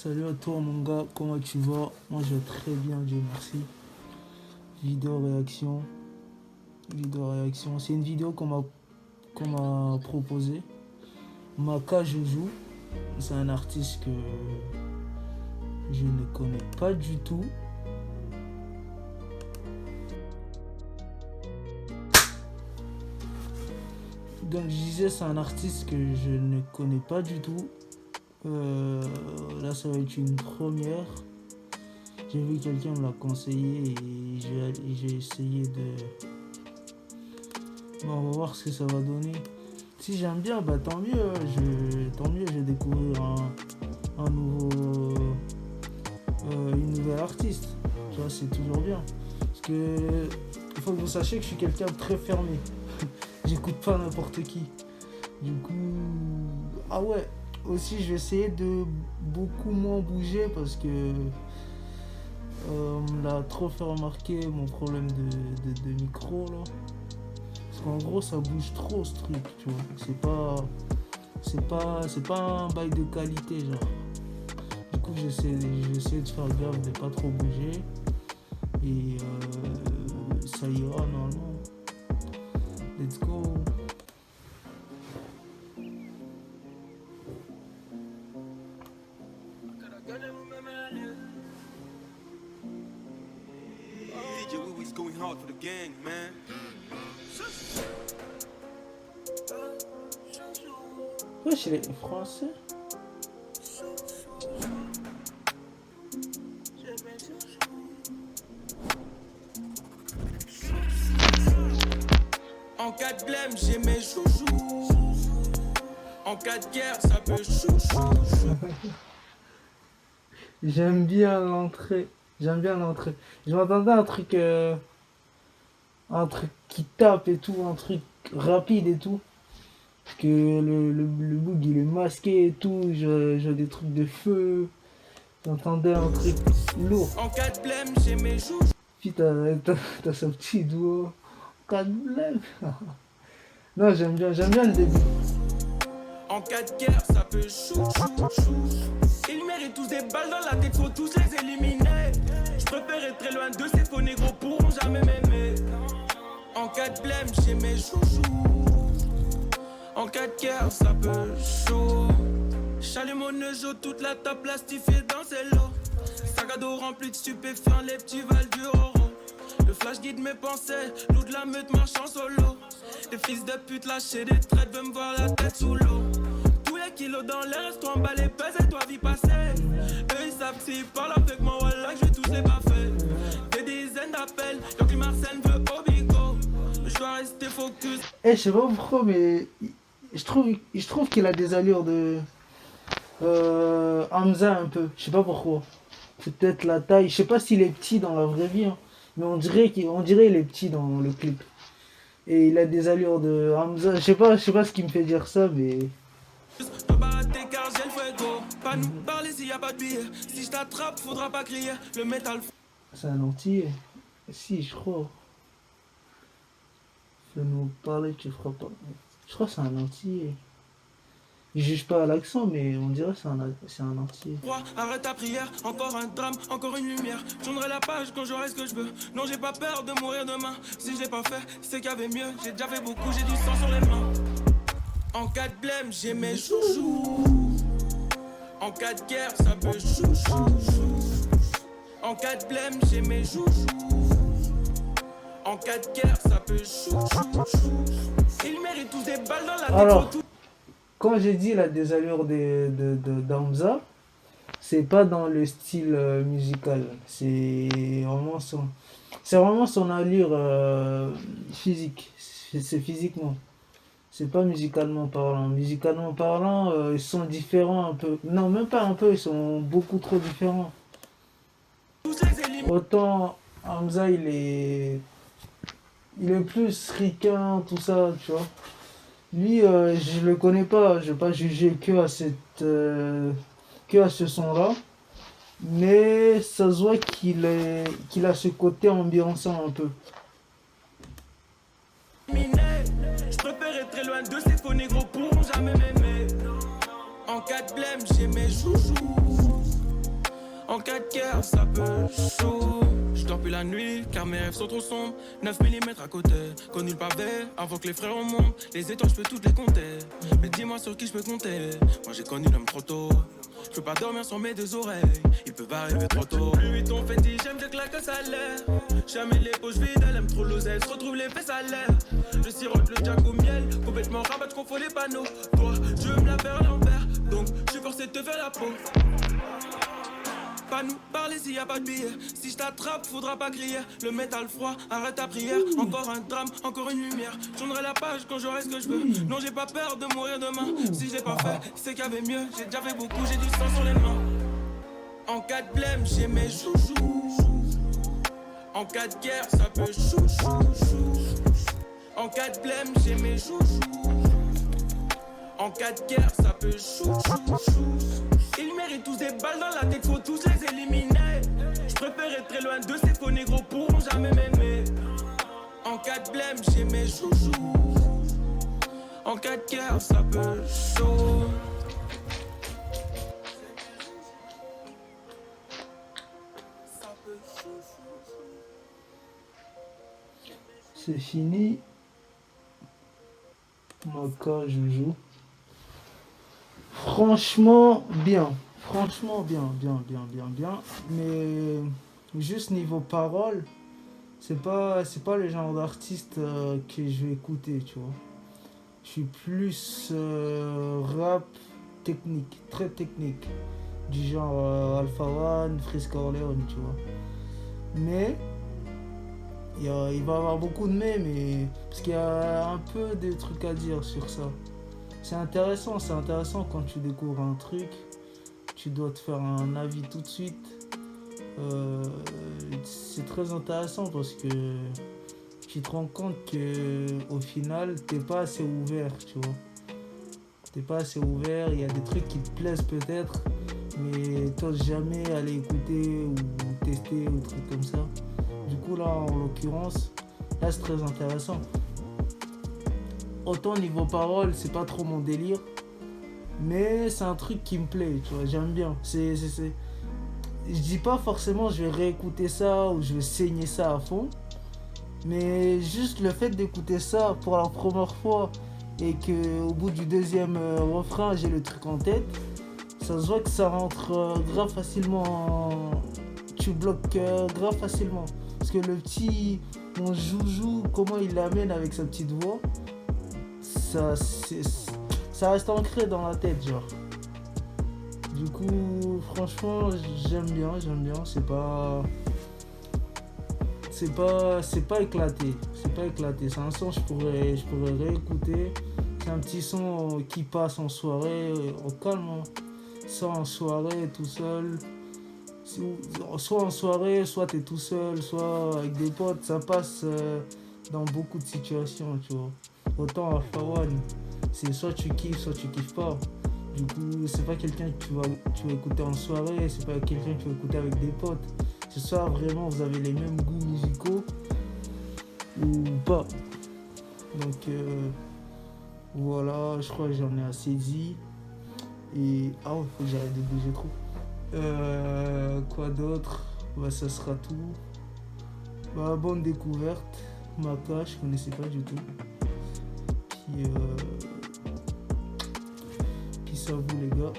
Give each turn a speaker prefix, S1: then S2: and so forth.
S1: Salut à toi mon gars, comment tu vas? Moi je vais très bien, Dieu merci. Vidéo réaction. Vidéo réaction. C'est une vidéo qu'on m'a proposée. Maka Joujou, c'est un artiste que je ne connais pas du tout. Donc je disais c'est un artiste que je ne connais pas du tout. Là ça va être une première. J'ai vu quelqu'un me l'a conseillé et j'ai essayé de... Bon, on va voir ce que ça va donner. Si j'aime bien, bah tant mieux. Je vais découvrir une nouvelle artiste. Tu vois, c'est toujours bien. Parce que il faut que vous sachiez que je suis quelqu'un de très fermé. J'écoute pas n'importe qui. Du coup, ah ouais. Aussi, je vais essayer de beaucoup moins bouger parce que on me l'a trop fait remarquer mon problème de micro là. Parce qu'en gros ça bouge trop ce truc, tu vois. C'est pas un bail de qualité genre. Du coup j'essaie de faire gaffe de pas trop bouger. Et ça ira normalement. Let's go.
S2: DJ Wee going hard for the gang, man.
S1: Wesh, il est français.
S2: En cas de blême, j'ai mes chouchous. En cas de guerre, ça peut chouchou.
S1: J'aime bien l'entrée. Je m'attendais à un truc qui tape et tout, un truc rapide et tout. Parce que le boug il est masqué et tout, j'ai des trucs de feu. J'entendais un truc lourd.
S2: En cas de blême, j'ai mes chouchous.
S1: Puis t'as ce petit doigt. Cas de blême. Non, j'aime bien le début.
S2: En cas de guerre, ça peut chouchou. Ils méritent tous des balles dans la tête, faut tous les éliminer. Je préfère être très loin de ces faux négros pourront jamais m'aimer. En cas de blême, j'ai mes chouchous. En cas de guerre, ça peut chaud. J'allume mon neujo, toute la table plastifiée dans ses lots. Sac à dos rempli de stupéfiants, les petits valent du euro. Le flash guide mes pensées, loup de la meute marche en solo. Des fils de pute lâchés des traites veulent me voir la tête sous l'eau. Tous les kilos dans l'air, reste-toi emballé, pèse et toi vie passée. Eux ils savent s'ils parlent avec moi, voilà que je vais tous les baffer. Des dizaines d'appels, donc Marcel veut au bigo. Je dois rester focus.
S1: Je sais pas pourquoi, mais je trouve qu'il a des allures de Hamza un peu. Je sais pas pourquoi. C'est peut-être la taille. Je sais pas s'il est petit dans la vraie vie, hein, mais on dirait qu'il est petit dans le clip. Et il a des allures de Hamza. Je sais pas ce qui me fait dire ça, mais.
S2: Pas nous parler s'il y a pas de billet. Si je t'attrape, faudra pas crier. Le métal.
S1: C'est un entier. Si, je crois. Fais-nous parler, tu feras pas. Je crois que c'est un entier. Je juge pas à l'accent, mais on dirait que c'est un entier.
S2: Arrête ta prière, encore un drame, encore une lumière. Je tournerai la page quand j'aurai ce que je veux. Non, j'ai pas peur de mourir demain. Si je l'ai pas fait, c'est qu'il y avait mieux. J'ai déjà fait beaucoup, j'ai du sang sur les mains. En cas de blême, j'ai mes chouchous. En cas de guerre, ça peut chouchou. En cas de blême, j'ai mes chouchous. En cas de guerre, ça peut chouchou. Ils méritent tous des balles dans la tête.
S1: Alors, quand j'ai dit là des allures d'Hamza, c'est pas dans le style musical. C'est vraiment son allure physique. C'est physiquement. C'est pas musicalement parlant. Musicalement parlant, ils sont différents un peu. Non, même pas un peu, ils sont beaucoup trop différents. Autant Hamza, il est plus ricain, tout ça, tu vois. Lui, je le connais pas, je vais pas juger que à ce son-là. Mais ça se voit qu'il a ce côté ambiançant un peu.
S2: Je préfère être très loin de ces faux négros pourront jamais m'aimer. En cas de blême, j'ai mes chouchous. En cas de guerre, ça peut chaud. Je dors plus la nuit, car mes rêves sont trop sombres. 9 mm à côté, connu le pavé. Avant que les frères remontent, les étoiles, je peux toutes les compter. Mais dis-moi sur qui je peux compter. Moi j'ai connu l'homme trop tôt. Je peux pas dormir sur mes deux oreilles, ils peuvent arriver trop tôt. Lui ton Fendi, j'aime, je claque le salaire. Jamais les poches vides, elle aime trop l'oseille, se retrouve les faits salaires. Je sirote le jack au miel, complètement rabat, je confonds les panneaux. Toi, tu veux me la faire à l'envers, donc je suis forcé de te faire la peau. Pas nous parler s'il y a pas de billets. Si je t'attrape, faudra pas crier. Le métal froid, arrête ta prière. Encore un drame, encore une lumière. Je tournerai la page quand j'aurai ce que je veux. Non, j'ai pas peur de mourir demain. Si je l'ai pas fait, c'est qu'il y avait mieux. J'ai déjà fait beaucoup, j'ai du sang sur les mains. En cas de blême, j'ai mes chouchous. En cas de guerre, ça peut chouchou. En cas de blême, j'ai mes chouchous. En cas de guerre, ça peut chouchou. Ils méritent tous des balles dans la tête, faut tous les éliminer. Je préfère être très loin de ces faux négros pourront jamais m'aimer. En cas de blême, j'ai mes chouchous. En cas de guerre, ça peut chaud.
S1: C'est fini. Maka, Joujou. Franchement bien, mais juste niveau parole, c'est pas le genre d'artiste que je vais écouter, tu vois. Je suis plus rap technique, très technique, du genre Alpha One, Frisk Orleans, tu vois. Mais il va y avoir beaucoup de mèmes, parce qu'il y a un peu de trucs à dire sur ça. C'est intéressant quand tu découvres un truc, tu dois te faire un avis tout de suite. C'est très intéressant parce que tu te rends compte que au final t'es pas assez ouvert, tu vois. T'es pas assez ouvert, il y a des trucs qui te plaisent peut-être, mais t'oses jamais aller écouter ou tester ou trucs comme ça. Du coup là en l'occurrence, là c'est très intéressant. Autant niveau parole, c'est pas trop mon délire, mais c'est un truc qui me plaît, tu vois, j'aime bien. Je dis pas forcément je vais réécouter ça ou je vais saigner ça à fond, mais juste le fait d'écouter ça pour la première fois et qu'au bout du deuxième refrain, j'ai le truc en tête, ça se voit que ça rentre grave facilement, tu bloques grave facilement. Parce que mon Joujou, comment il l'amène avec sa petite voix, ça reste ancré dans la tête, genre. Du coup, franchement, j'aime bien. C'est pas éclaté. C'est un son que je pourrais réécouter. C'est un petit son qui passe en soirée, au calme. Ça en soirée, tout seul. Soit en soirée, soit t'es tout seul, soit avec des potes. Ça passe dans beaucoup de situations, tu vois. Autant Alpha One, c'est soit tu kiffes pas. Du coup, c'est pas quelqu'un que tu vas écouter en soirée, c'est pas quelqu'un que tu vas écouter avec des potes. C'est soit vraiment vous avez les mêmes goûts musicaux ou pas. Donc voilà, je crois que j'en ai assez dit. Et faut que j'arrête de bouger trop. Quoi d'autre? Ça sera tout. Bonne découverte. Maka, je connaissais pas du tout. Puis ça vous les gars.